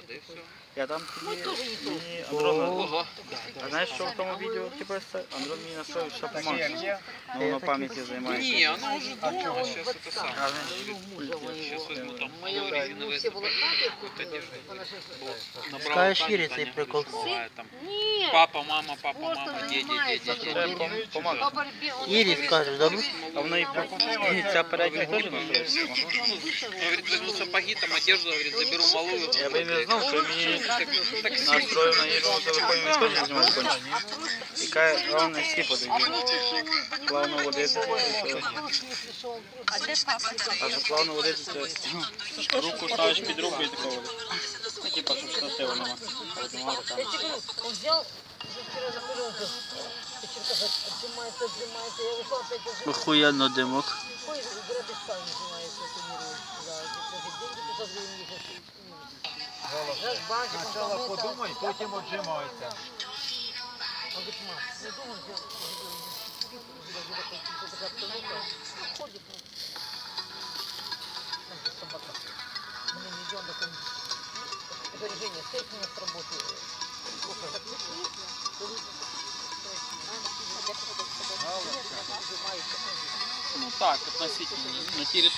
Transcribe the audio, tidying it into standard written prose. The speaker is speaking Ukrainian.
да и все. Я там мені Андрон, а знаєш, що в тому відео типу, Андрон мені настроїв, що помагає. Ну, воно пам'яті займається. Не, оно уже дома, сейчас это самое. Сейчас возьму там малый резиновый сапог, какую-то одежду. Скажешь, Ире, цей прикол? Папа, мама, дети. Помагає. Ірі скажеш, добре? А в неї ця передня теж настроїться? Говорит, возьму сапоги, там одежду, говорит, заберу малую. Я би не знав, що мені настроїв на Іру телефоні, він теж знімав кончик. І каже, головне всі подивіться. Плавно водити. А що плавно водити, це руку ставиш під руку і тако водиш. Ну, типа, щоб штатива нема. Одного руками. Он взял, вчера заходил, отжимается, я ушел опять отжимается. Охуєнно димок. Ой, игра без памяти занимается, тренирует. Да, деньги 500 гривен ехать. Раз банки, Спочатку подумай, потім отжимайся. Он говорит, мам, не думай, такая обстановка, ходит, там же собака. Мы не идем, так он, говорит, Женя, сейф у нас работает. Ну так, относительно. На территории.